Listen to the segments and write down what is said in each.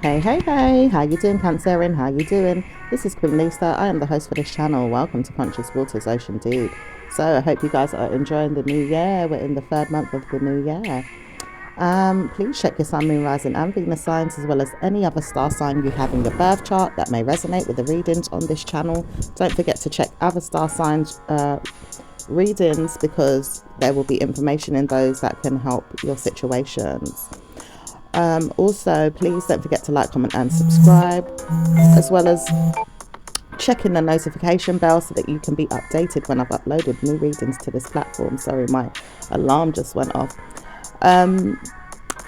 Hey, how you doing, Cancerian? How you doing? This is Queen Lisa. I am the host for this channel. Welcome to Conscious Waters Ocean Deep. So I hope you guys are enjoying the new year. We're in the third month of the new year. Please check your sun, moon, rising and Venus signs, as well as any other star sign you have in your birth chart that may resonate with the readings on this channel. Don't forget to check other star signs readings, because there will be information in those that can help your situations. Also, please don't forget to like, comment and subscribe, as well as checking the notification bell so that you can be updated when I've uploaded new readings to this platform. Sorry, my alarm just went off.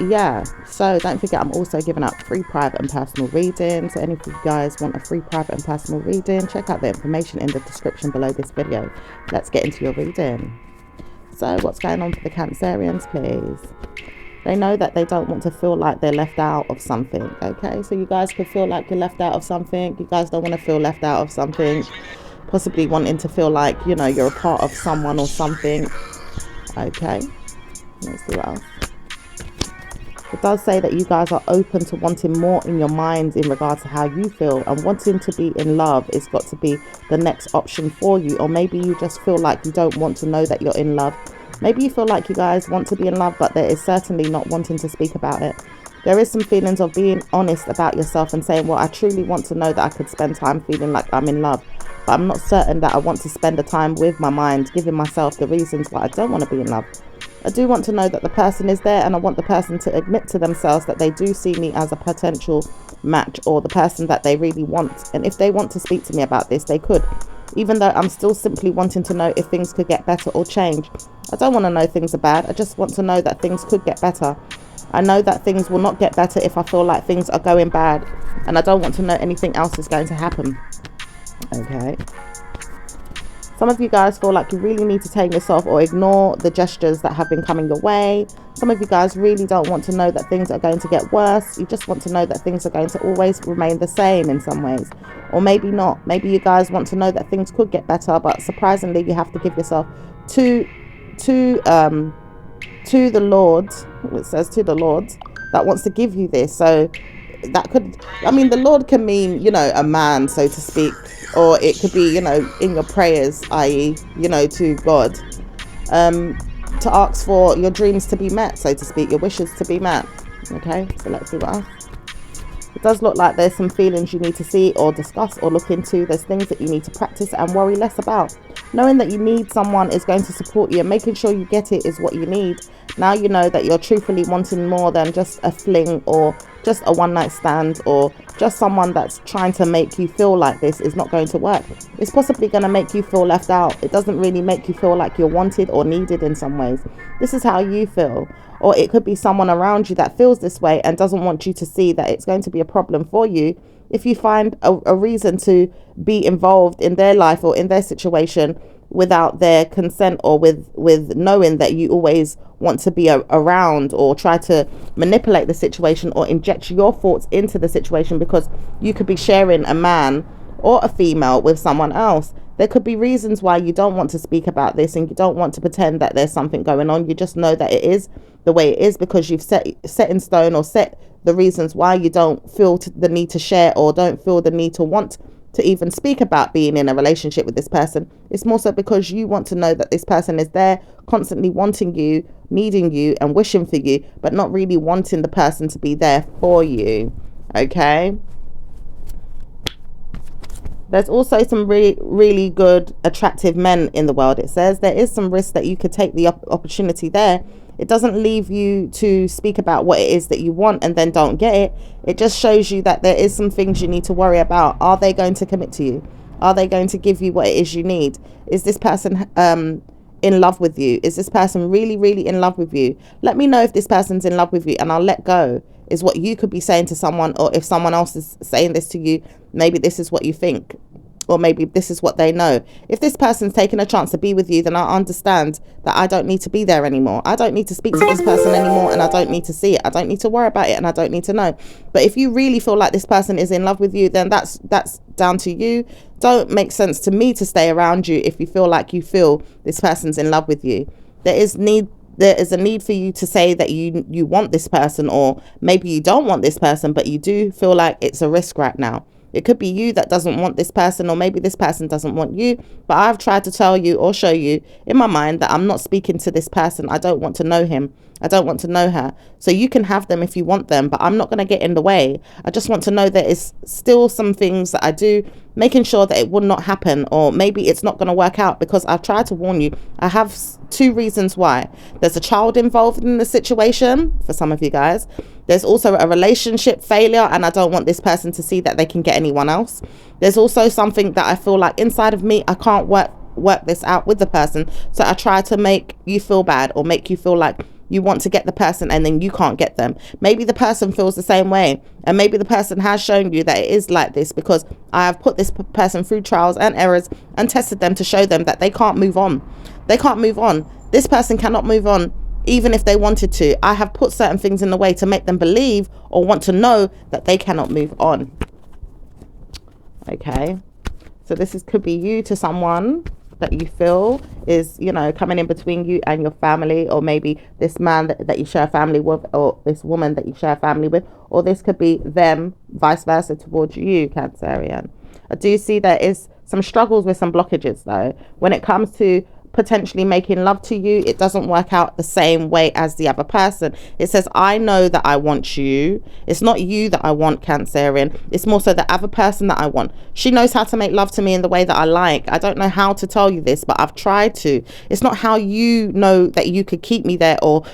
Yeah, so don't forget, I'm also giving out free private and personal readings. So any of you guys want a free private and personal reading, check out the information in the description below this video. Let's get into your reading. So what's going on for the Cancerians, please? They know that they don't want to feel like they're left out of something, okay? So you guys could feel like you're left out of something. You guys don't want to feel left out of something. Possibly wanting to feel like, you know, you're a part of someone or something. Okay, let's see what else. It does say that you guys are open to wanting more in your minds in regards to how you feel, and wanting to be in love is got to be the next option for you. Or maybe you just feel like you don't want to know that you're in love. Maybe you feel like you guys want to be in love, but there is certainly not wanting to speak about it. There is some feelings of being honest about yourself and saying, well, I truly want to know that I could spend time feeling like I'm in love, but I'm not certain that I want to spend the time with my mind, giving myself the reasons why I don't want to be in love. I do want to know that the person is there, and I want the person to admit to themselves that they do see me as a potential match, or the person that they really want. And if they want to speak to me about this, they could. Even though I'm still simply wanting to know if things could get better or change. I don't want to know things are bad. I just want to know that things could get better. I know that things will not get better if I feel like things are going bad, and I don't want to know anything else is going to happen. Okay. Some of you guys feel like you really need to take this off or ignore the gestures that have been coming your way. Some of you guys really don't want to know that things are going to get worse. You just want to know that things are going to always remain the same in some ways. Or maybe not. Maybe you guys want to know that things could get better, but surprisingly you have to give yourself to the Lord. It says to the Lord that wants to give you this. So that could, I mean, the Lord can mean, you know, a man, so to speak. Or it could be, you know, in your prayers, i.e., you know, to God, to ask for your dreams to be met, so to speak, your wishes to be met. Okay, so let's see what else. It does look like there's some feelings you need to see or discuss or look into. There's things that you need to practice and worry less about. Knowing that you need someone is going to support you, and making sure you get it is what you need. Now you know that you're truthfully wanting more than just a fling, or just a one-night stand, or just someone that's trying to make you feel like this is not going to work. It's possibly going to make you feel left out. It doesn't really make you feel like you're wanted or needed in some ways. This is how you feel. Or it could be someone around you that feels this way and doesn't want you to see that it's going to be a problem for you if you find a reason to be involved in their life or in their situation without their consent, or with knowing that you always want to be around, or try to manipulate the situation or inject your thoughts into the situation, because you could be sharing a man or a female with someone else. There could be reasons why you don't want to speak about this, and you don't want to pretend that there's something going on. You just know that it is the way it is, because you've set in stone, or set the reasons why you don't feel the need to share, or don't feel the need to want to even speak about being in a relationship with this person. It's more so because you want to know that this person is there, constantly wanting you, needing you and wishing for you, but not really wanting the person to be there for you. Okay. There's also some really good, attractive men in the world. It says there is some risk that you could take the opportunity there. It doesn't leave you to speak about what it is that you want and then don't get it. It just shows you that there is some things you need to worry about. Are they going to commit to you? Are they going to give you what it is you need? Is this person in love with you? Is this person really in love with you? Let me know if this person's in love with you, and I'll let go, is what you could be saying to someone. Or if someone else is saying this to you, maybe this is what you think, or maybe this is what they know. If this person's taking a chance to be with you, then I understand that I don't need to be there anymore. I don't need to speak to this person anymore, and I don't need to see it. I don't need to worry about it, and I don't need to know. But if you really feel like this person is in love with you, then that's down to you. Don't make sense to me to stay around you if you feel like you feel this person's in love with you. There is need there is a need for you to say that you want this person, or maybe you don't want this person, but you do feel like it's a risk right now. It could be you that doesn't want this person, or maybe this person doesn't want you. But I've tried to tell you or show you in my mind that I'm not speaking to this person. I don't want to know him. I don't want to know her. So you can have them if you want them, but I'm not going to get in the way. I just want to know there is still some things that I do, making sure that it will not happen, or maybe it's not going to work out, because I've tried to warn you. I have 2 reasons why. There's a child involved in the situation for some of you guys. There's also a relationship failure, and I don't want this person to see that they can get anyone else. There's also something that I feel like inside of me, I can't work this out with the person. So I try to make you feel bad, or make you feel like you want to get the person and then you can't get them. Maybe the person feels the same way, and maybe the person has shown you that it is like this, because I have put this person through trials and errors and tested them to show them that they can't move on. They can't move on. This person cannot move on even if they wanted to. I have put certain things in the way to make them believe or want to know that they cannot move on. Okay, so this could be you to someone that you feel is, you know, coming in between you and your family, or maybe this man that you share a family with, or this woman that you share a family with, or this could be them vice versa towards you, Cancerian. I do see there is some struggles with some blockages though. When it comes to potentially making love to you, it doesn't work out the same way as the other person. It says, I know that I want you. It's not you that I want, Cancerian. It's more so the other person that I want. She knows how to make love to me in the way that I like. I don't know how to tell you this, but I've tried to. It's not how you know that you could keep me there, or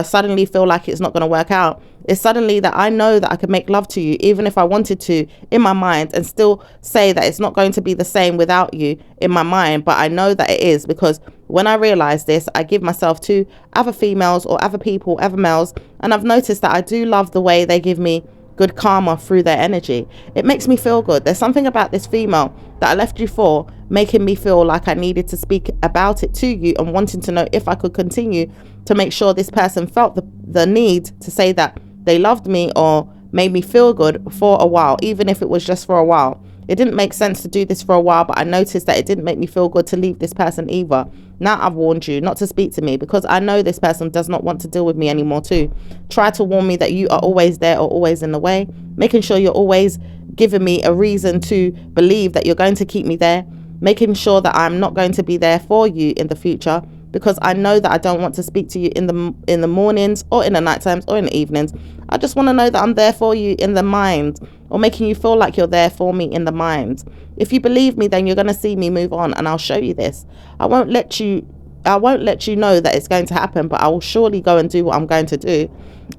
suddenly feel like it's not going to work out. It's suddenly that I know that I could make love to you, even if I wanted to, in my mind, and still say that it's not going to be the same without you in my mind. But I know that it is, because when I realize this, I give myself to other females or other people, other males, and I've noticed that I do love the way they give me good karma through their energy. It makes me feel good. There's something about this female that I left you for, making me feel like I needed to speak about it to you, and wanting to know if I could continue to make sure this person felt the need to say that they loved me or made me feel good for a while, even if it was just for a while. It didn't make sense to do this for a while, but I noticed that it didn't make me feel good to leave this person either. Now I've warned you not to speak to me, because I know this person does not want to deal with me anymore too. Try to warn me that you are always there or always in the way, making sure you're always giving me a reason to believe that you're going to keep me there, making sure that I'm not going to be there for you in the future, because I know that I don't want to speak to you in the mornings or in the night times or in the evenings. I just want to know that I'm there for you in the mind, or making you feel like you're there for me in the mind. If you believe me, then you're going to see me move on, and I'll show you this. I won't let you know that it's going to happen, but I will surely go and do what I'm going to do.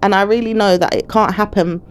And I really know that it can't happen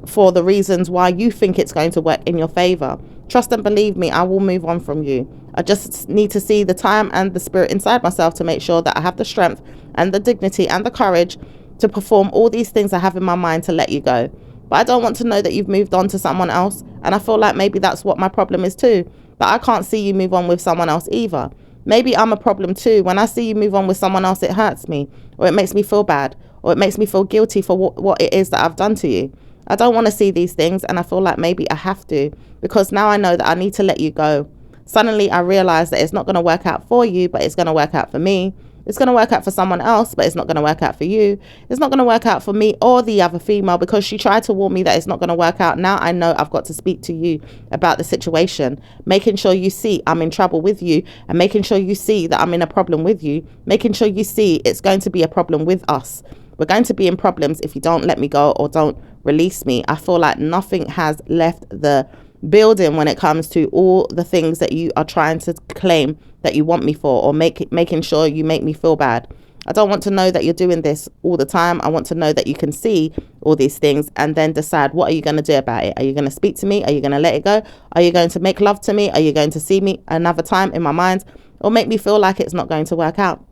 for the reasons why you think it's going to work in your favor. Trust and believe me, I will move on from you. I just need to see the time and the spirit inside myself to make sure that I have the strength and the dignity and the courage to perform all these things I have in my mind to let you go. But I don't want to know that you've moved on to someone else, and I feel like maybe that's what my problem is too. But I can't see you move on with someone else either. Maybe I'm a problem too. When I see you move on with someone else, it hurts me, or it makes me feel bad, or it makes me feel guilty for what it is that I've done to you. I don't want to see these things, and I feel like maybe I have to, because now I know that I need to let you go. Suddenly I realize that it's not going to work out for you, but it's going to work out for me. It's going to work out for someone else, but it's not going to work out for you. It's not going to work out for me or the other female, because she tried to warn me that it's not going to work out. Now I know I've got to speak to you about the situation, making sure you see I'm in trouble with you, and making sure you see that I'm in a problem with you, making sure you see it's going to be a problem with us. We're going to be in problems if you don't let me go or don't release me. I feel like nothing has left the building when it comes to all the things that you are trying to claim that you want me for, or making sure you make me feel bad. I don't want to know that you're doing this all the time. I want to know that you can see all these things and then decide, what are you going to do about it? Are you going to speak to me? Are you going to let it go? Are you going to make love to me? Are you going to see me another time in my mind, or make me feel like it's not going to work out?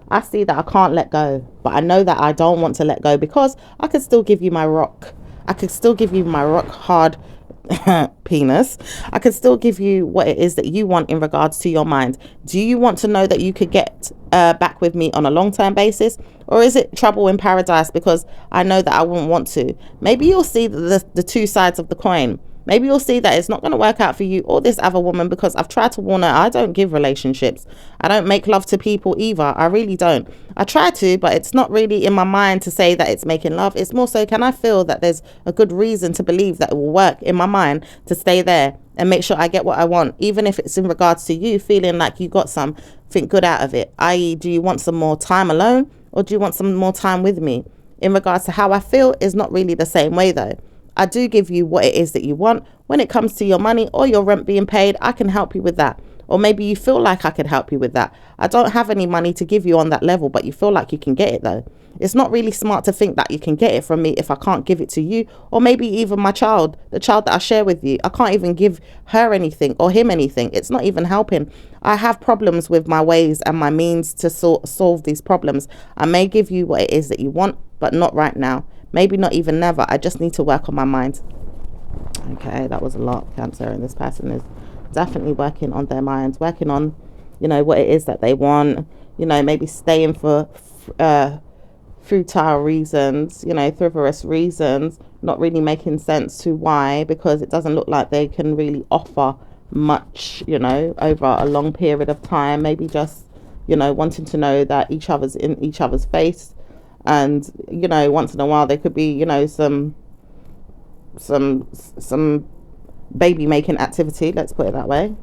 I see that I can't let go, but I know that I don't want to let go, because I could still give you my rock. I could still give you my rock hard penis. I could still give you what it is that you want in regards to your mind. Do you want to know that you could get back with me on a long-term basis, or is it trouble in paradise because I know that I wouldn't want to? Maybe you'll see the 2 sides of the coin. Maybe you'll see that it's not going to work out for you or this other woman, because I've tried to warn her. I don't give relationships. I don't make love to people either. I really don't. I try to, but it's not really in my mind to say that it's making love. It's more so, can I feel that there's a good reason to believe that it will work in my mind to stay there and make sure I get what I want, even if it's in regards to you feeling like you got something good out of it. I.e., do you want some more time alone, or do you want some more time with me? In regards to how I feel is not really the same way though. I do give you what it is that you want. When it comes to your money or your rent being paid, I can help you with that. Or maybe you feel like I could help you with that. I don't have any money to give you on that level, but you feel like you can get it though. It's not really smart to think that you can get it from me if I can't give it to you, or maybe even my child, the child that I share with you. I can't even give her anything or him anything. It's not even helping. I have problems with my ways and my means to solve these problems. I may give you what it is that you want, but not right now. Maybe not even never. I just need to work on my mind. Okay, that was a lot, Cancer. And this person is definitely working on their minds, working on, you know, what it is that they want, you know, maybe staying for futile reasons, you know, frivolous reasons, not really making sense to why, because it doesn't look like they can really offer much, you know, over a long period of time. Maybe just, you know, wanting to know that each other's in each other's face. And, you know, once in a while there could be, you know, some baby making activity, let's put it that way.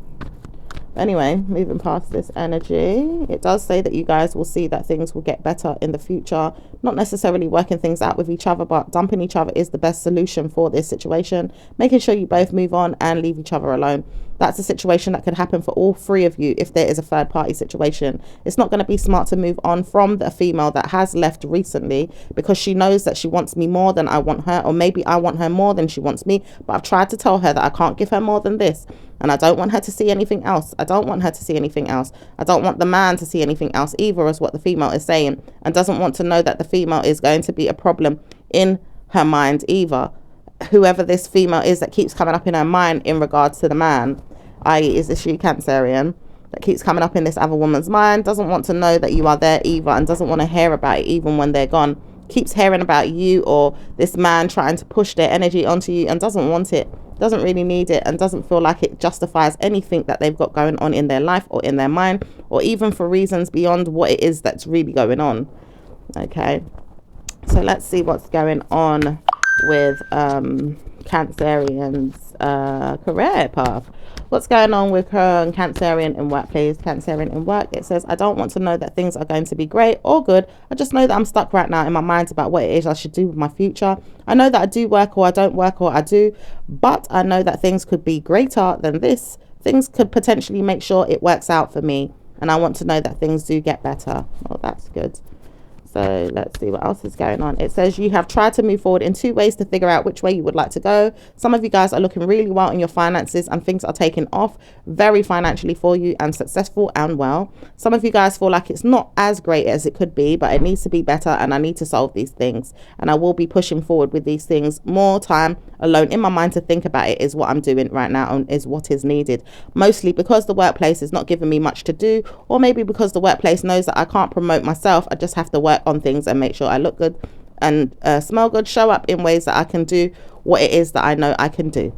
Anyway, moving past this energy, it does say that you guys will see that things will get better in the future. Not necessarily working things out with each other, but dumping each other is the best solution for this situation. Making sure you both move on and leave each other alone. That's a situation that could happen for all three of you if there is a third party situation. It's not going to be smart to move on from the female that has left recently, because she knows that she wants me more than I want her, or maybe I want her more than she wants me, but I've tried to tell her that I can't give her more than this. And I don't want her to see anything else. I don't want her to see anything else. I don't want the man to see anything else either, is what the female is saying. And doesn't want to know that the female is going to be a problem in her mind either. Whoever this female is that keeps coming up in her mind in regards to the man, i.e. is this you, Cancerian, that keeps coming up in this other woman's mind, doesn't want to know that you are there either, and doesn't want to hear about it even when they're gone. Keeps hearing about you or this man trying to push their energy onto you and doesn't want it, doesn't really need it, and doesn't feel like it justifies anything that they've got going on in their life or in their mind, or even for reasons beyond what it is that's really going on. Okay, so let's see what's going on with Cancerian's career path. What's going on with her and Cancerian in workplace? Cancerian in work, it says, I don't want to know that things are going to be great or good. I just know that I'm stuck right now in my mind about what it is I should do with my future. I know that I do work or I don't work or I do, but I know that things could be greater than this. Things could potentially make sure it works out for me. And I want to know that things do get better. Oh, that's good. So let's see what else is going on. It says you have tried to move forward in 2 ways to figure out which way you would like to go. Some of you guys are looking really well in your finances and things are taking off very financially for you and successful and well. Some of you guys feel like it's not as great as it could be, but it needs to be better and I need to solve these things. And I will be pushing forward with these things. More time alone in my mind to think about it is what I'm doing right now and is what is needed. Mostly because the workplace is not giving me much to do, or maybe because the workplace knows that I can't promote myself. I just have to work on things and make sure I look good and smell good, show up in ways that I can do what it is that I know I can do.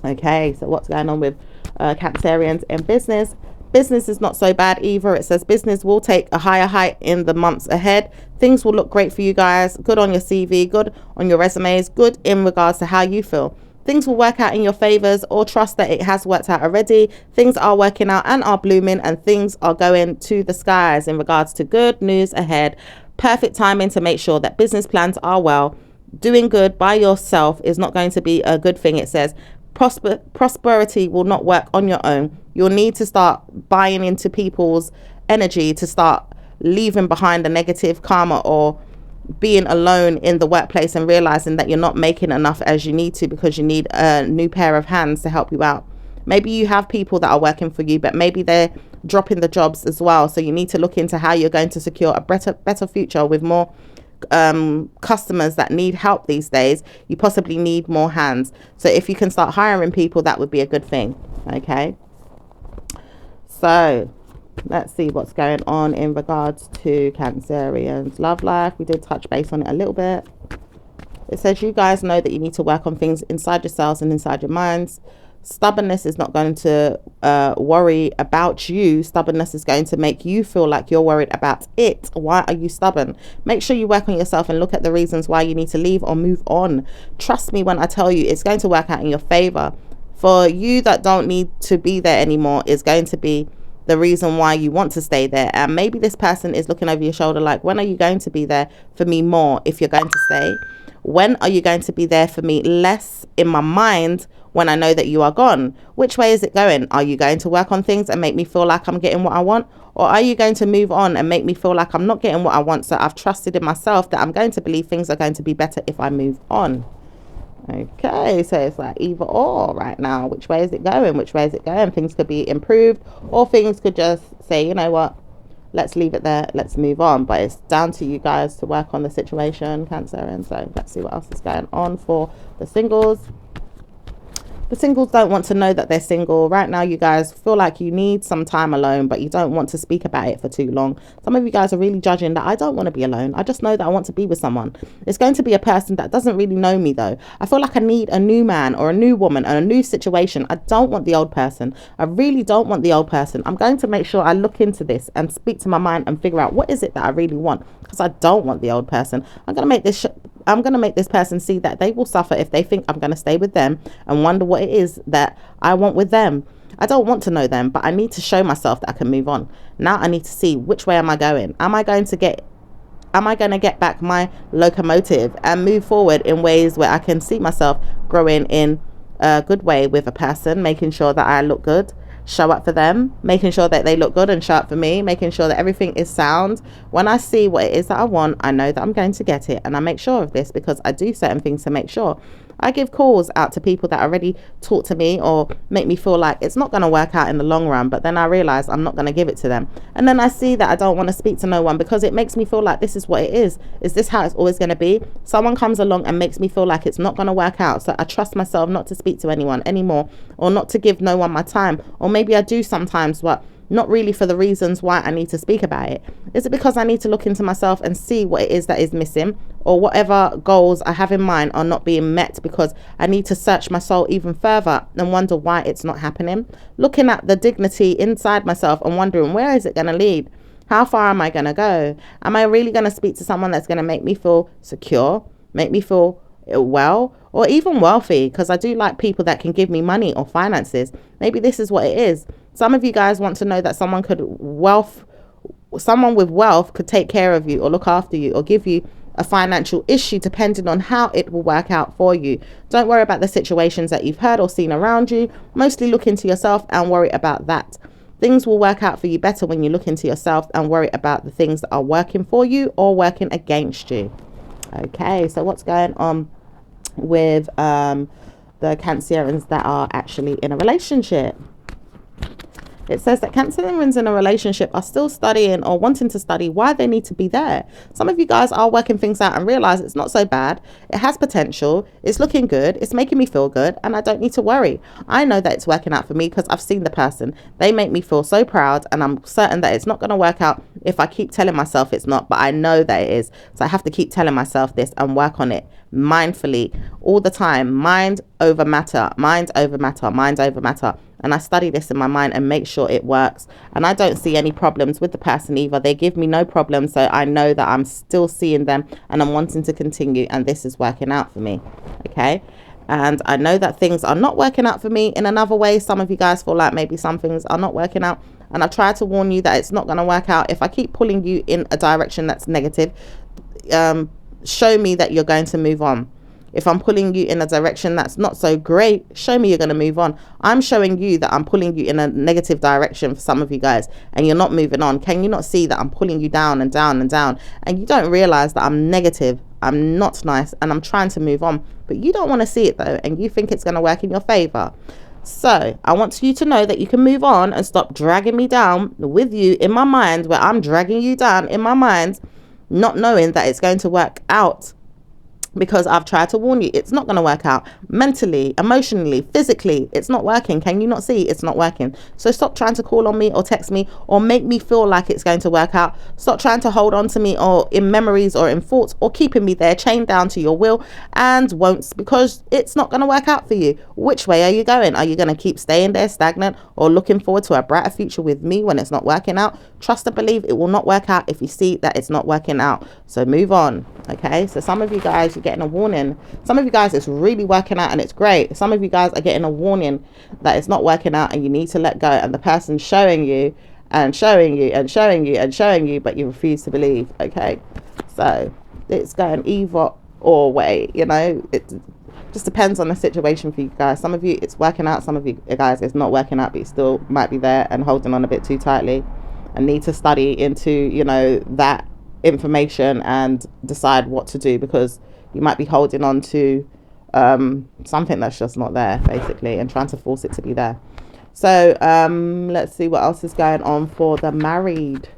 Okay, so what's going on with Cancerians in business? Business is not so bad either. It says business will take a higher height in the months ahead. Things will look great for you guys. Good on your CV, good on your resumes, good in regards to how you feel. Things will work out in your favors, or trust that it has worked out already. Things are working out and are blooming, and things are going to the skies in regards to good news ahead. Perfect timing to make sure that business plans are well. Doing good by yourself is not going to be a good thing. It says prosperity will not work on your own. You'll need to start buying into people's energy to start leaving behind the negative karma, or being alone in the workplace and realizing that you're not making enough as you need to, because you need a new pair of hands to help you out. Maybe you have people that are working for you, but maybe they're dropping the jobs as well. So you need to look into how you're going to secure a better future with more customers that need help these days. You possibly need more hands. So if you can start hiring people, that would be a good thing. Okay, so let's see what's going on in regards to Cancerians' love life. We did touch base on it a little bit. It says you guys know that you need to work on things inside yourselves and inside your minds. Stubbornness is not going to worry about you. Stubbornness is going to make you feel like you're worried about it. Why are you stubborn? Make sure you work on yourself and look at the reasons why you need to leave or move on. Trust me when I tell you it's going to work out in your favor. For you that don't need to be there anymore is going to be the reason why you want to stay there. And maybe this person is looking over your shoulder like, when are you going to be there for me more if you're going to stay? When are you going to be there for me less in my mind when I know that you are gone? Which way is it going? Are you going to work on things and make me feel like I'm getting what I want? Or are you going to move on and make me feel like I'm not getting what I want? So I've trusted in myself that I'm going to believe things are going to be better if I move on. Okay, so it's like either or right now. Which way is it going? Which way is it going? Things could be improved, or things could just say, you know what, let's leave it there, let's move on. But it's down to you guys to work on the situation, Cancer. And so let's see what else is going on for the singles. The singles don't want to know that they're single. Right now, you guys feel like you need some time alone, but you don't want to speak about it for too long. Some of you guys are really judging that I don't want to be alone. I just know that I want to be with someone. It's going to be a person that doesn't really know me, though. I feel like I need a new man or a new woman and a new situation. I don't want the old person. I really don't want the old person. I'm going to make sure I look into this and speak to my mind and figure out what is it that I really want, because I don't want the old person. I'm going to make this person see that they will suffer if they think I'm going to stay with them and wonder what it is that I want with them. I don't want to know them, but I need to show myself that I can move on. Now I need to see, which way am I going? Am I going to get back my locomotive and move forward in ways where I can see myself growing in a good way with a person, making sure that I look good, show up for them, making sure that they look good and show up for me, making sure that everything is sound. When I see what it is that I want, I know that I'm going to get it, and I make sure of this because I do certain things to make sure. I give calls out to people that already talk to me or make me feel like it's not going to work out in the long run, but then I realize I'm not going to give it to them. And then I see that I don't want to speak to no one because it makes me feel like this is what it is. Is this how it's always going to be? Someone comes along and makes me feel like it's not going to work out. So I trust myself not to speak to anyone anymore, or not to give no one my time. Or maybe I do sometimes, but not really for the reasons why I need to speak about it. Is it because I need to look into myself and see what it is that is missing, or whatever goals I have in mind are not being met because I need to search my soul even further and wonder why it's not happening? Looking at the dignity inside myself and wondering, where is it going to lead? How far am I going to go? Am I really going to speak to someone that's going to make me feel secure, make me feel well, or even wealthy? Because I do like people that can give me money or finances. Maybe this is what it is. Some of you guys want to know that someone with wealth could take care of you or look after you or give you a financial issue, depending on how it will work out for you. Don't worry about the situations that you've heard or seen around you. Mostly look into yourself and worry about that. Things will work out for you better when you look into yourself and worry about the things that are working for you or working against you. Okay, so what's going on with the Cancerians that are actually in a relationship? It says that Cancerians in a relationship are still studying or wanting to study why they need to be there. Some of you guys are working things out and realize it's not so bad. It has potential. It's looking good. It's making me feel good, and I don't need to worry. I know that it's working out for me because I've seen the person. They make me feel so proud, and I'm certain that it's not going to work out if I keep telling myself it's not, but I know that it is. So I have to keep telling myself this and work on it mindfully all the time. Mind over matter, mind over matter, mind over matter. And I study this in my mind and make sure it works. And I don't see any problems with the person either. They give me no problems. So I know that I'm still seeing them and I'm wanting to continue. And this is working out for me. Okay. And I know that things are not working out for me in another way. Some of you guys feel like maybe some things are not working out. And I've tried to warn you that it's not going to work out. If I keep pulling you in a direction that's negative, show me that you're going to move on. If I'm pulling you in a direction that's not so great, show me you're going to move on. I'm showing you that I'm pulling you in a negative direction for some of you guys, and you're not moving on. Can you not see that I'm pulling you down and down and down? And you don't realize that I'm negative, I'm not nice, and I'm trying to move on. But you don't want to see it though, and you think it's going to work in your favor. So I want you to know that you can move on and stop dragging me down with you in my mind, where I'm dragging you down in my mind, not knowing that it's going to work out because I've tried to warn you. It's not going to work out mentally, emotionally, physically. It's not working. Can you not see it's not working? So stop trying to call on me or text me or make me feel like it's going to work out. Stop trying to hold on to me or in memories or in thoughts or keeping me there chained down to your will and won'ts, because it's not going to work out for you. Which way are you going? Are you going to keep staying there stagnant or looking forward to a brighter future with me when it's not working out? Trust and believe it will not work out if you see that it's not working out. So move on. Okay, so some of you guys, you're getting a warning. Some of you guys, it's really working out and it's great. Some of you guys are getting a warning that it's not working out and you need to let go, and the person's showing you and showing you and showing you and showing you, but you refuse to believe. Okay, so it's going either or way, you know. It just depends on the situation for you guys. Some of you it's working out, some of you guys it's not working out, but you still might be there and holding on a bit too tightly and need to study into, you know, that information and decide what to do, because you might be holding on to something that's just not there, basically, and trying to force it to be there. So let's see what else is going on for the married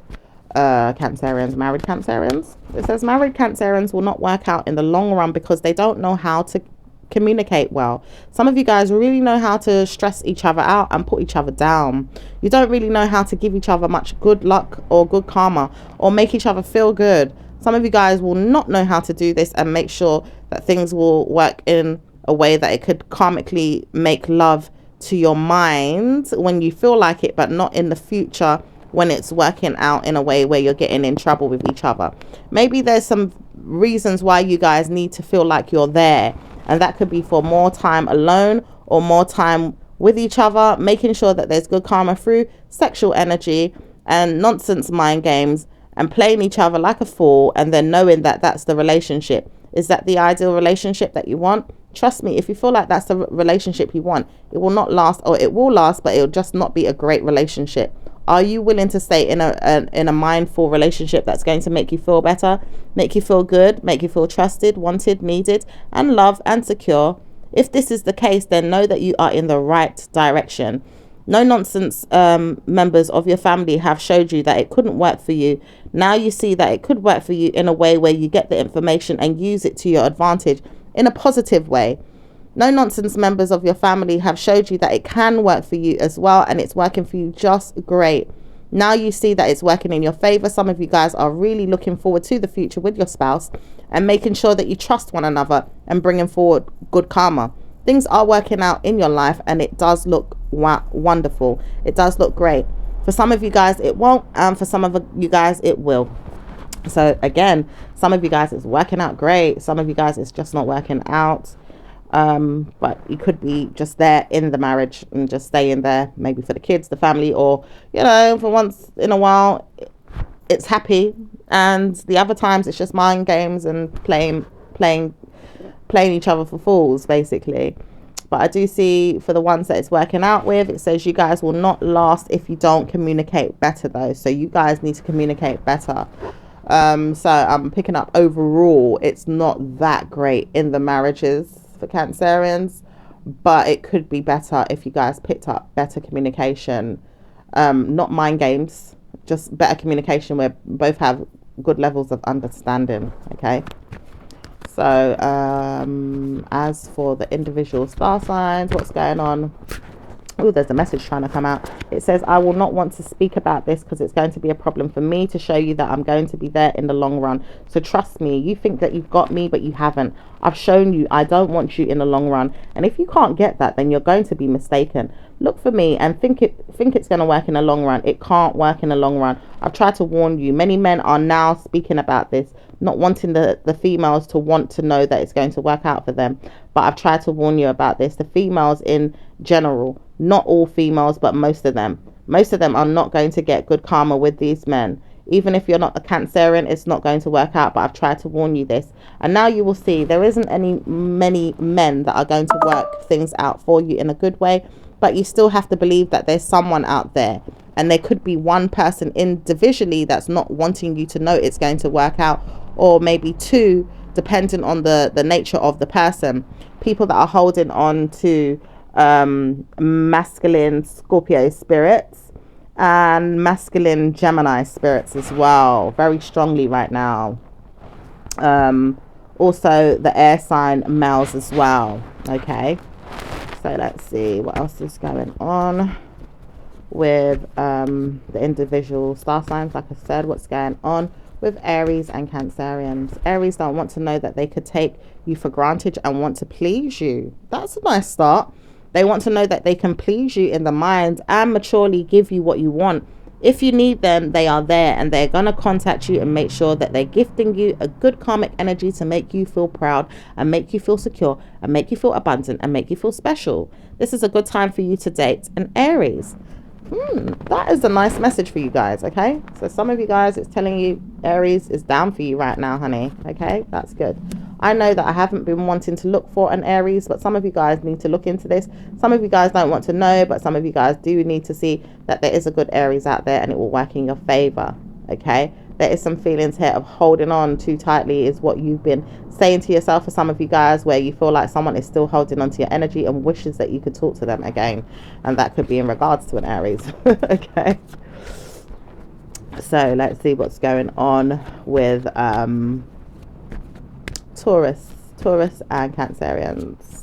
Cancerians. Married Cancerians, it says married Cancerians will not work out in the long run because they don't know how to communicate well. Some of you guys really know how to stress each other out and put each other down. You don't really know how to give each other much good luck or good karma or make each other feel good. Some of you guys will not know how to do this and make sure that things will work in a way that it could karmically make love to your mind when you feel like it, but not in the future when it's working out in a way where you're getting in trouble with each other. Maybe there's some reasons why you guys need to feel like you're there, and that could be for more time alone or more time with each other, making sure that there's good karma through sexual energy and nonsense mind games and playing each other like a fool, and then knowing that that's the relationship. Is that the ideal relationship that you want? Trust me, if you feel like that's the relationship you want, it will not last, or it will last, but it'll just not be a great relationship. Are you willing to stay in a mindful relationship that's going to make you feel better, make you feel good, make you feel trusted, wanted, needed, and loved and secure? If this is the case, then know that you are in the right direction. No nonsense members of your family have showed you that it couldn't work for you. Now you see that it could work for you in a way where you get the information and use it to your advantage in a positive way. No nonsense members of your family have showed you that it can work for you as well, and it's working for you just great. Now you see that it's working in your favor. Some of you guys are really looking forward to the future with your spouse and making sure that you trust one another and bringing forward good karma. Things are working out in your life, and it does look wonderful. It does look great. For some of you guys it won't, and for some of you guys it will. So again, some of you guys it's working out great, some of you guys it's just not working out. But you could be just there in the marriage and just staying there, maybe for the kids, the family, or, you know, for once in a while it's happy, and the other times it's just mind games and playing each other for fools, basically. But I do see for the ones that it's working out with, it says you guys will not last if you don't communicate better, though. So you guys need to communicate better. So I'm picking up overall it's not that great in the marriages for Cancerians, but it could be better if you guys picked up better communication, not mind games, just better communication where both have good levels of understanding. Okay, so as for the individual star signs, what's going on? Oh, there's a message trying to come out. It says, I will not want to speak about this because it's going to be a problem for me to show you that I'm going to be there in the long run. So trust me, you think that you've got me, but you haven't. I've shown you I don't want you in the long run. And if you can't get that, then you're going to be mistaken. Look for me and think it's going to work in the long run. It can't work in the long run. I've tried to warn you. Many men are now speaking about this, not wanting the females to want to know that it's going to work out for them. But I've tried to warn you about this. The females in general, not all females, but most of them are not going to get good karma with these men. Even if you're not a Cancerian, it's not going to work out. But I've tried to warn you this, and now you will see there isn't many men that are going to work things out for you in a good way. But you still have to believe that there's someone out there, and there could be one person individually that's not wanting you to know it's going to work out, or maybe two, depending on the nature of the person. People that are holding on to masculine Scorpio spirits and masculine Gemini spirits as well, very strongly right now. Also the air sign males as well. Okay, so let's see what else is going on with the individual star signs. Like I said, what's going on with Aries and Cancerians. Aries don't want to know that they could take you for granted and want to please you. That's a nice start. They want to know that they can please you in the mind and maturely give you what you want. If you need them, they are there, and they're going to contact you and make sure that they're gifting you a good karmic energy to make you feel proud and make you feel secure and make you feel abundant and make you feel special. This is a good time for you to date an Aries. That is a nice message for you guys. Okay, so some of you guys, it's telling you Aries is down for you right now, honey. Okay, that's good. I know that I haven't been wanting to look for an Aries, but some of you guys need to look into this. Some of you guys don't want to know, but some of you guys do need to see that there is a good Aries out there and it will work in your favor. Okay, there is some feelings here of holding on too tightly is what you've been saying to yourself, for some of you guys, where you feel like someone is still holding on to your energy and wishes that you could talk to them again, and that could be in regards to an Aries. Okay, so let's see what's going on with Taurus and Cancerians.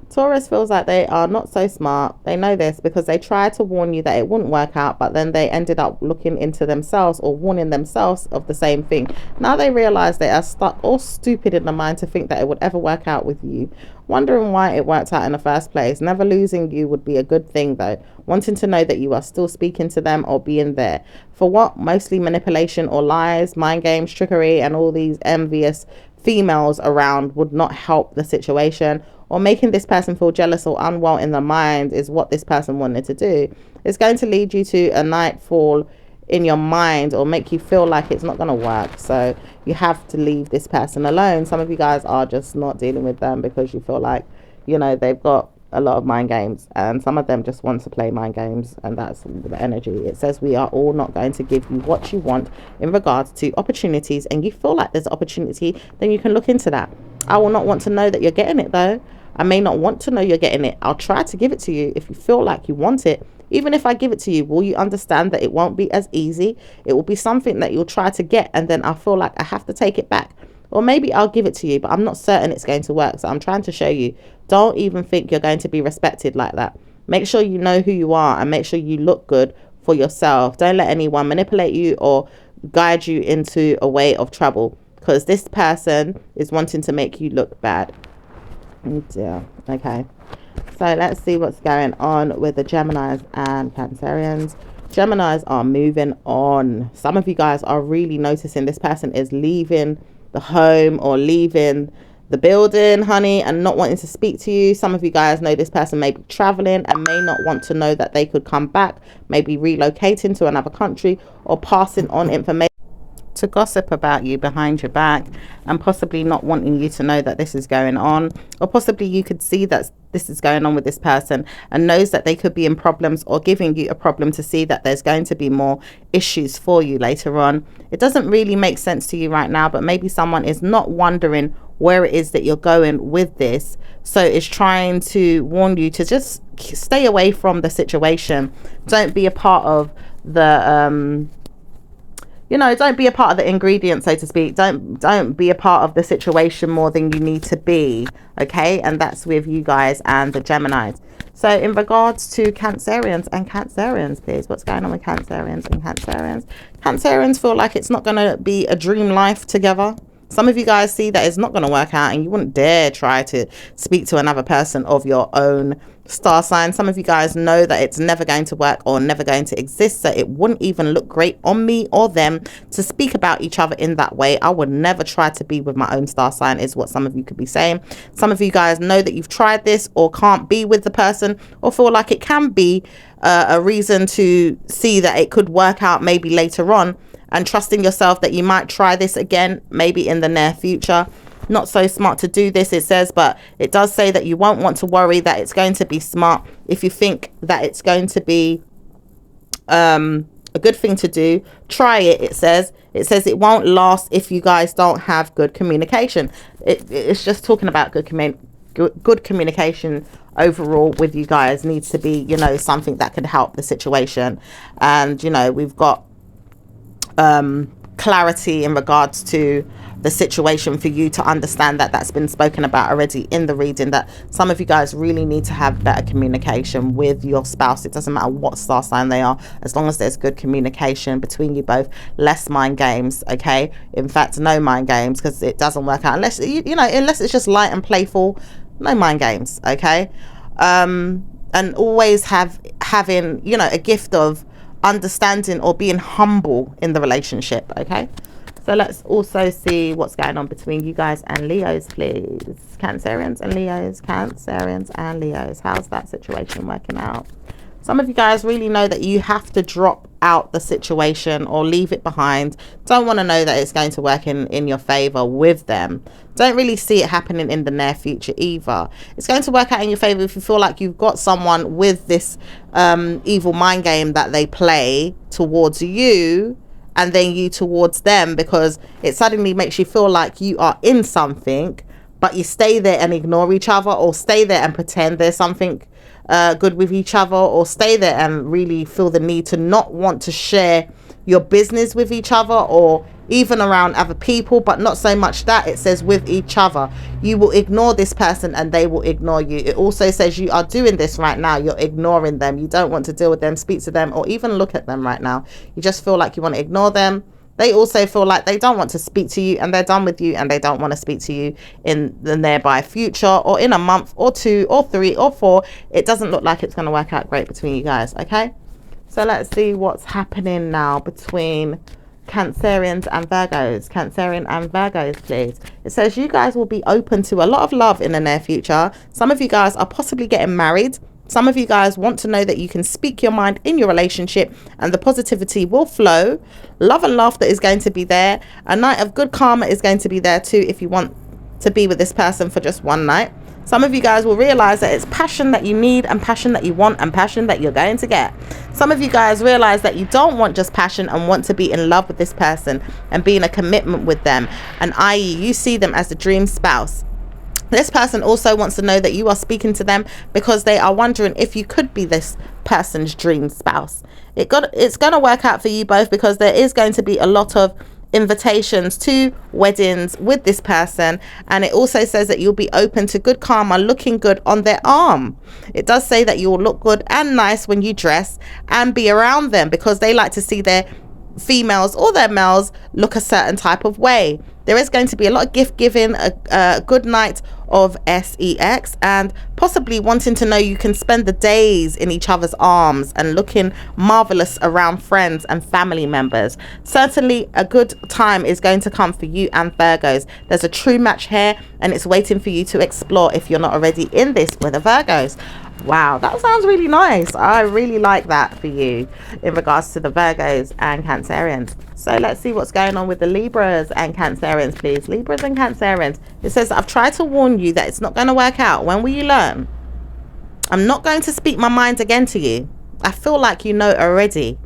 Taurus feels like they are not so smart. They know this because they tried to warn you that it wouldn't work out, but then they ended up looking into themselves or warning themselves of the same thing. Now they realize they are stuck or stupid in the mind to think that it would ever work out with you, wondering why it worked out in the first place. Never losing you would be a good thing though, wanting to know that you are still speaking to them or being there. For what? Mostly manipulation or lies, mind games, trickery, and all these envious females around would not help the situation, or making this person feel jealous or unwell in the mind is what this person wanted to do. It's going to lead you to a nightfall in your mind or make you feel like it's not going to work. So you have to leave this person alone. Some of you guys are just not dealing with them because you feel like, you know, they've got a lot of mind games, and some of them just want to play mind games, and that's the energy. It says we are all not going to give you what you want in regards to opportunities, and you feel like there's opportunity, then you can look into that. I will not want to know that you're getting it though. I may not want to know you're getting it. I'll try to give it to you if you feel like you want it. Even if I give it to you, will you understand that it won't be as easy? It will be something that you'll try to get, and then I feel like I have to take it back. Or maybe I'll give it to you, but I'm not certain it's going to work. So I'm trying to show you, don't even think you're going to be respected like that. Make sure you know who you are and make sure you look good for yourself. Don't let anyone manipulate you or guide you into a way of trouble, because this person is wanting to make you look bad. Oh dear. Okay, so let's see what's going on with the Geminis and Cancerians. Geminis are moving on. Some of you guys are really noticing this person is leaving the home or leaving the building, honey, and not wanting to speak to you. Some of you guys know this person may be traveling and may not want to know that they could come back, maybe relocating to another country or passing on information to gossip about you behind your back, and possibly not wanting you to know that this is going on, or possibly you could see that this is going on with this person and knows that they could be in problems, or giving you a problem to see that there's going to be more issues for you later on. It doesn't really make sense to you right now, but maybe someone is not wondering where it is that you're going with this, so it's trying to warn you to just stay away from the situation. Don't be a part of the you know, don't be a part of the ingredient, so to speak. Don't be a part of the situation more than you need to be. Okay, and that's with you guys and the Geminis. So in regards to Cancerians and Cancerians, please, what's going on with Cancerians and Cancerians? Cancerians feel like it's not going to be a dream life together. Some of you guys see that it's not going to work out, and you wouldn't dare try to speak to another person of your own star sign. Some of you guys know that it's never going to work or never going to exist, so it wouldn't even look great on me or them to speak about each other in that way. I would never try to be with my own star sign, is what some of you could be saying. Some of you guys know that you've tried this or can't be with the person, or feel like it can be a reason to see that it could work out maybe later on, and trusting yourself that you might try this again maybe in the near future. Not so smart to do this, it says, but it does say that you won't want to worry, that it's going to be smart if you think that it's going to be a good thing to do. Try it, it says. It says it won't last if you guys don't have good communication. It's just talking about good communication overall with you guys needs to be, you know, something that could help the situation. And, you know, we've got clarity in regards to the situation for you to understand that that's been spoken about already in the reading, that some of you guys really need to have better communication with your spouse. It doesn't matter what star sign they are, as long as there's good communication between you both. Less mind games, okay? In fact, no mind games, because it doesn't work out unless you know, unless it's just light and playful. No mind games, okay? And always having, you know, a gift of understanding or being humble in the relationship, okay? So let's also see what's going on between you guys and Leos, please. Cancerians and Leos, Cancerians and Leos. How's that situation working out? Some of you guys really know that you have to drop out the situation or leave it behind. Don't want to know that it's going to work in your favor with them. Don't really see it happening in the near future either. It's going to work out in your favor if you feel like you've got someone with this evil mind game that they play towards you, and then you towards them, because it suddenly makes you feel like you are in something, but you stay there and ignore each other, or stay there and pretend there's something good with each other, or stay there and really feel the need to not want to share your business with each other, or even around other people. But not so much that, it says with each other. You will ignore this person and they will ignore you. It also says you are doing this right now. You're ignoring them. You don't want to deal with them, speak to them, or even look at them right now. You just feel like you want to ignore them. They also feel like they don't want to speak to you, and they're done with you, and they don't want to speak to you in the nearby future, or in a month or 2 or 3 or 4. It doesn't look like it's going to work out great between you guys, okay? So let's see what's happening now between Cancerians and Virgos. Cancerian and Virgos, please. It says you guys will be open to a lot of love in the near future. Some of you guys are possibly getting married. Some of you guys want to know that you can speak your mind in your relationship and the positivity will flow. Love and laughter is going to be there. A night of good karma is going to be there too if you want to be with this person for just one night. Some of you guys will realize that it's passion that you need, and passion that you want, and passion that you're going to get. Some of you guys realize that you don't want just passion and want to be in love with this person and be in a commitment with them, and i.e. you see them as the dream spouse. This person also wants to know that you are speaking to them because they are wondering if you could be this person's dream spouse. It's going to work out for you both, because there is going to be a lot of invitations to weddings with this person, and it also says that you'll be open to good karma looking good on their arm. It does say that you'll look good and nice when you dress and be around them, because they like to see their females or their males look a certain type of way. There is going to be a lot of gift giving, a good night of sex, and possibly wanting to know you can spend the days in each other's arms and looking marvelous around friends and family members. Certainly a good time is going to come for you and Virgos. There's a true match here, and it's waiting for you to explore if you're not already in this with the Virgos. Wow, that sounds really nice. I really like that for you in regards to the Virgos and Cancerians. So let's see what's going on with the Libras and Cancerians, please. Libras and Cancerians. It says, I've tried to warn you that it's not going to work out. When will you learn? I'm not going to speak my mind again to you. I feel like you know already.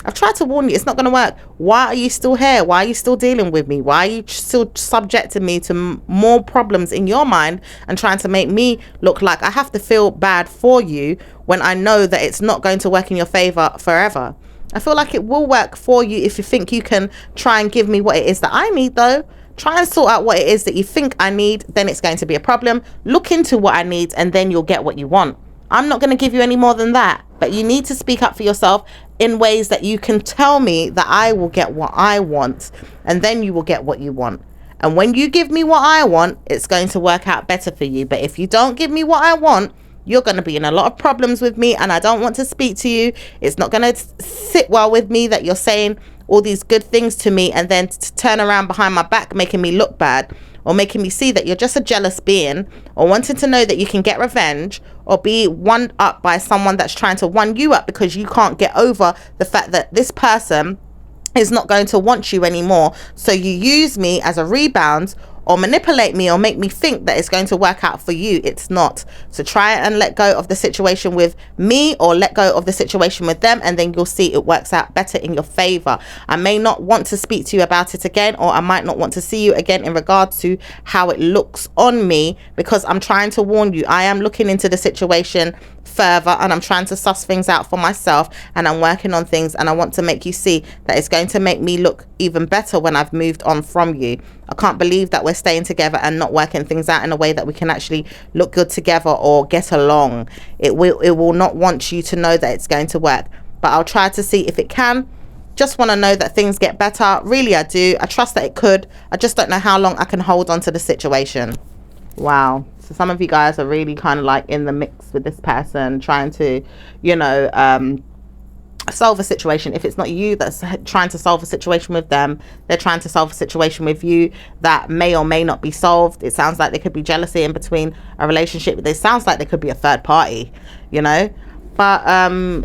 I've tried to warn you, it's not going to work. Why are you still here? Why are you still dealing with me? Why are you still subjecting me to more problems in your mind and trying to make me look like I have to feel bad for you when I know that it's not going to work in your favor forever? I feel like it will work for you if you think you can try and give me what it is that I need, though. Try and sort out what it is that you think I need, then it's going to be a problem. Look into what I need, and then you'll get what you want. I'm not going to give you any more than that, but you need to speak up for yourself in ways that you can tell me that I will get what I want, and then you will get what you want. And when you give me what I want, it's going to work out better for you. But if you don't give me what I want, you're going to be in a lot of problems with me, and I don't want to speak to you. It's not going to sit well with me that you're saying all these good things to me and then turn around behind my back making me look bad, or making me see that you're just a jealous being, or wanting to know that you can get revenge, or be one up by someone that's trying to one you up because you can't get over the fact that this person is not going to want you anymore. So you use me as a rebound, or manipulate me, or make me think that it's going to work out for you. It's not. So try and let go of the situation with me, or let go of the situation with them, and then you'll see it works out better in your favor. I may not want to speak to you about it again, or I might not want to see you again in regards to how it looks on me, because I'm trying to warn you. I am looking into the situation further, and I'm trying to suss things out for myself, and I'm working on things, and I want to make you see that it's going to make me look even better when I've moved on from you. I can't believe that we're staying together and not working things out in a way that we can actually look good together or get along. It will not want you to know that it's going to work, but I'll try to see if it can. Just want to know that things get better. Really, I do. I trust that it could. I just don't know how long I can hold on to the situation. Wow. So some of you guys are really kind of like in the mix with this person, trying to, you know, solve a situation. If it's not you that's trying to solve a situation with them, they're trying to solve a situation with you that may or may not be solved. It sounds like there could be jealousy in between a relationship. It sounds like there could be a third party, you know. But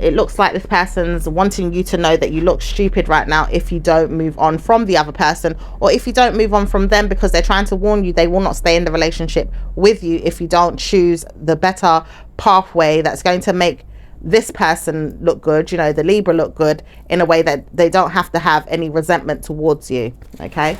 it looks like this person's wanting you to know that you look stupid right now if you don't move on from the other person, or if you don't move on from them, because they're trying to warn you they will not stay in the relationship with you if you don't choose the better pathway that's going to make this person look good, you know, the Libra look good, in a way that they don't have to have any resentment towards you. Okay,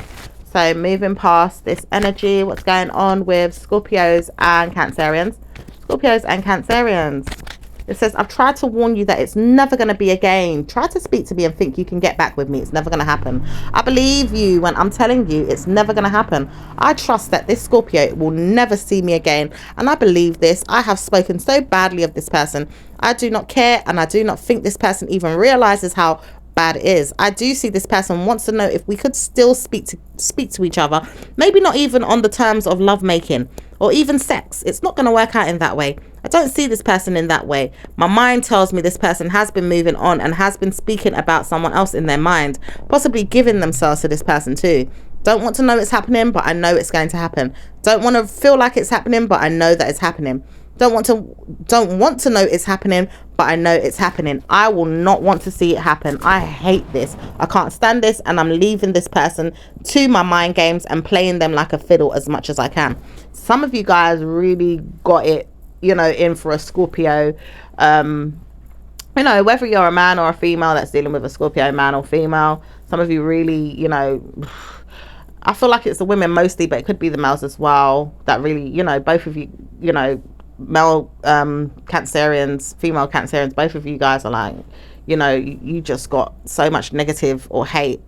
so moving past this energy, what's going on with Scorpios and Cancerians? Scorpios and Cancerians. It says, I've tried to warn you that it's never going to be again. Try to speak to me and think you can get back with me. It's never going to happen. I believe you when I'm telling you it's never going to happen. I trust that this Scorpio will never see me again. And I believe this. I have spoken so badly of this person. I do not care, and I do not think this person even realizes how bad it is. I do see this person wants to know if we could still speak to each other. Maybe not even on the terms of lovemaking or even sex. It's not going to work out in that way. I don't see this person in that way. My mind tells me this person has been moving on and has been speaking about someone else in their mind, possibly giving themselves to this person too. Don't want to know it's happening, but I know it's going to happen. Don't want to feel like it's happening, but I know that it's happening. Don't want to know it's happening, but I know it's happening. I will not want to see it happen. I hate this. I can't stand this, and I'm leaving this person to my mind games and playing them like a fiddle as much as I can. Some of you guys really got it, you know, in for a Scorpio. You know, whether you're a man or a female that's dealing with a Scorpio, man or female, some of you really, you know, I feel like it's the women mostly, but it could be the males as well, that really, you know, both of you, you know, male Cancerians, female Cancerians, both of you guys are like, you know, you just got so much negative or hate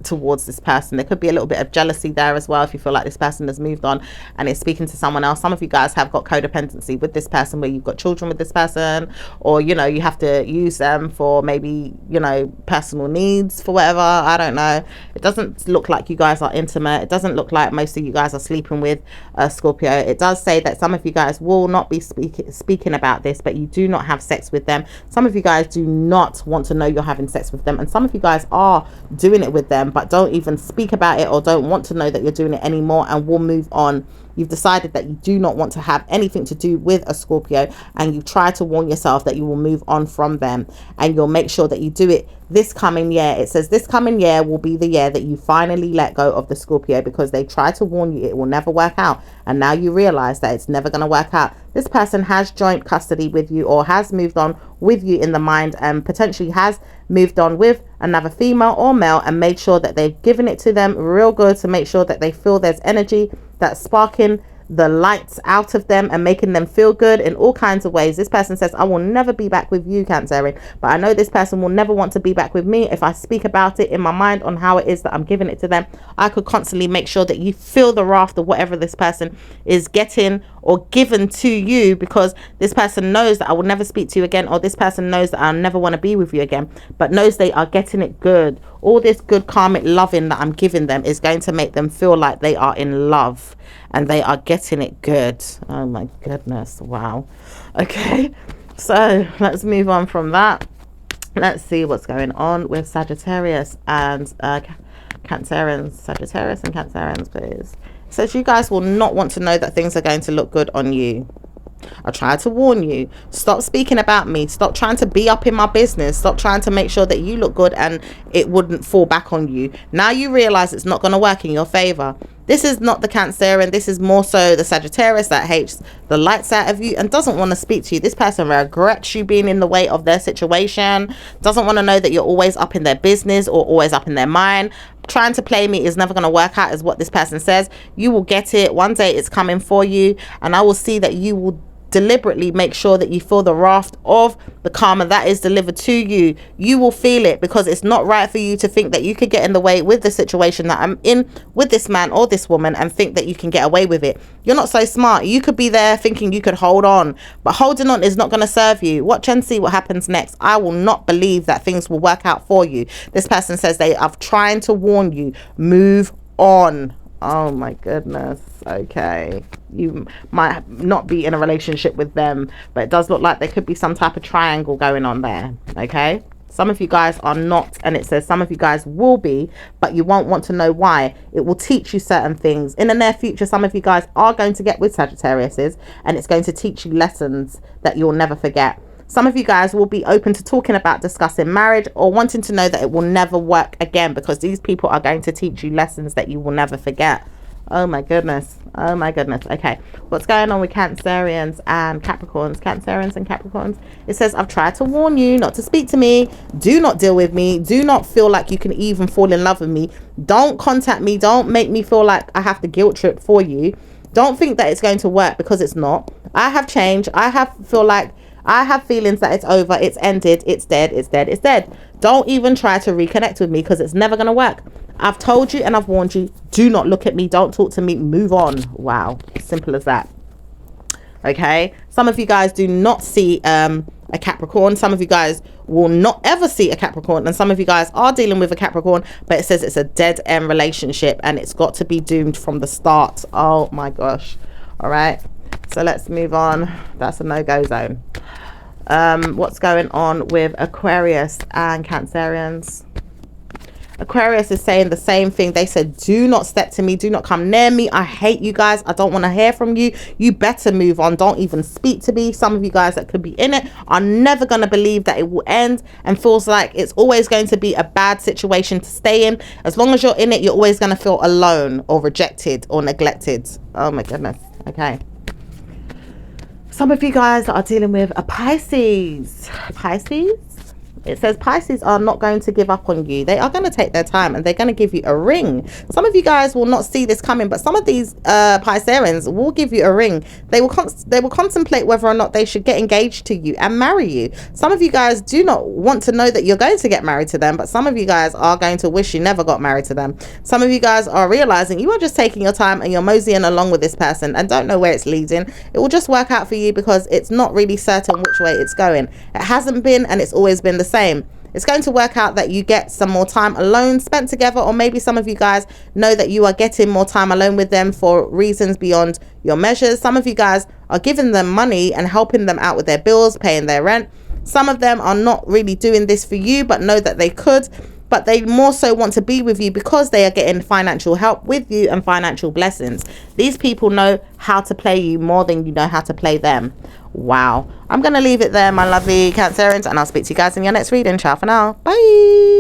towards this person. There could be a little bit of jealousy there as well if you feel like this person has moved on and is speaking to someone else. Some of you guys have got codependency with this person, where you've got children with this person, or, you know, you have to use them for maybe, you know, personal needs for whatever. I don't know. It doesn't look like you guys are intimate. It doesn't look like most of you guys are sleeping with a Scorpio. It does say that some of you guys will not be speaking about this, but you do not have sex with them. Some of you guys do not want to know you're having sex with them, and some of you guys are doing it with them but don't even speak about it or don't want to know that you're doing it anymore, and will move on. You've decided that you do not want to have anything to do with a Scorpio, and you try to warn yourself that you will move on from them, and you'll make sure that you do it this coming year. It says this coming year will be the year that you finally let go of the Scorpio, because they try to warn you it will never work out, and now you realize that it's never going to work out. This person has joint custody with you, or has moved on with you in the mind, and potentially has moved on with another female or male, and made sure that they've given it to them real good to make sure that they feel there's energy that's sparking the lights out of them and making them feel good in all kinds of ways. This person says, I will never be back with you, Cancerian, but I know this person will never want to be back with me. If I speak about it in my mind on how it is that I'm giving it to them, I could constantly make sure that you feel the wrath of whatever this person is getting or given to you, because this person knows that I will never speak to you again, or this person knows that I'll never want to be with you again, but knows they are getting it good. All this good karmic loving that I'm giving them is going to make them feel like they are in love and they are getting it good. Oh my goodness. Wow. Okay, so let's move on from that. Let's see what's going on with Sagittarius and Cancerians. Sagittarius and Cancerians, please. It says you guys will not want to know that things are going to look good on you. I try to warn you. Stop speaking about me. Stop trying to be up in my business. Stop trying to make sure that you look good and it wouldn't fall back on you. Now you realize it's not going to work in your favor. This is not the Cancerian. This is more so the Sagittarius that hates the lights out of you and doesn't want to speak to you. This person regrets you being in the way of their situation. Doesn't want to know that you're always up in their business or always up in their mind. Trying to play me is never going to work out, is what this person says. You will get it. One day it's coming for you, and I will see that you will deliberately make sure that you feel the raft of the karma that is delivered to you. You will feel it, because it's not right for you to think that you could get in the way with the situation that I'm in with this man or this woman and think that you can get away with it. You're not so smart. You could be there thinking you could hold on, but holding on is not going to serve you. Watch and see what happens next. I will not believe that things will work out for you. This person says they are trying to warn you, move on. Oh my goodness. Okay, you might not be in a relationship with them, but it does look like there could be some type of triangle going on there. Okay, some of you guys are not, and it says some of you guys will be, but you won't want to know why. It will teach you certain things in the near future. Some of you guys are going to get with Sagittariuses, and it's going to teach you lessons that you'll never forget. Some of you guys will be open to talking about discussing marriage, or wanting to know that it will never work again, because these people are going to teach you lessons that you will never forget. Oh my goodness. Oh my goodness. Okay, what's going on with Cancerians and Capricorns? Cancerians and Capricorns. It says, I've tried to warn you not to speak to me. Do not deal with me. Do not feel like you can even fall in love with me. Don't contact me. Don't make me feel like I have to guilt trip for you. Don't think that it's going to work, because it's not. I have changed. I have feelings that it's over, it's ended, it's dead, it's dead, it's dead. Don't even try to reconnect with me, because it's never going to work. I've told you and I've warned you. Do not look at me. Don't talk to me. Move on. Wow. Simple as that. Okay. Some of you guys do not see a Capricorn. Some of you guys will not ever see a Capricorn. And some of you guys are dealing with a Capricorn, but it says it's a dead end relationship and it's got to be doomed from the start. Oh my gosh. All right. So let's move on. That's a no-go zone. What's going on with Aquarius and Cancerians? Aquarius is saying the same thing. They said, do not step to me. Do not come near me. I hate you guys. I don't want to hear from you. You better move on. Don't even speak to me. Some of you guys that could be in it are never going to believe that it will end, and feels like it's always going to be a bad situation to stay in. As long as you're in it, you're always going to feel alone or rejected or neglected. Oh my goodness. Okay. Some of you guys are dealing with a Pisces. Pisces? It says Pisces are not going to give up on you. They are going to take their time and they're going to give you a ring. Some of you guys will not see this coming, but some of these Pisceans will give you a ring. They will contemplate whether or not they should get engaged to you and marry you. Some of you guys do not want to know that you're going to get married to them, but some of you guys are going to wish you never got married to them. Some of you guys are realizing you are just taking your time and you're moseying along with this person and don't know where it's leading. It will just work out for you because it's not really certain which way it's going. It hasn't been, and it's always been the same. It's going to work out that you get some more time alone spent together, or maybe some of you guys know that you are getting more time alone with them for reasons beyond your measures. Some of you guys are giving them money and helping them out with their bills, paying their rent. Some of them are not really doing this for you, but know that they could, but they more so want to be with you because they are getting financial help with you and financial blessings. These people know how to play you more than you know how to play them. Wow. I'm going to leave it there, my lovely Cancerians, and I'll speak to you guys in your next reading. Ciao for now. Bye.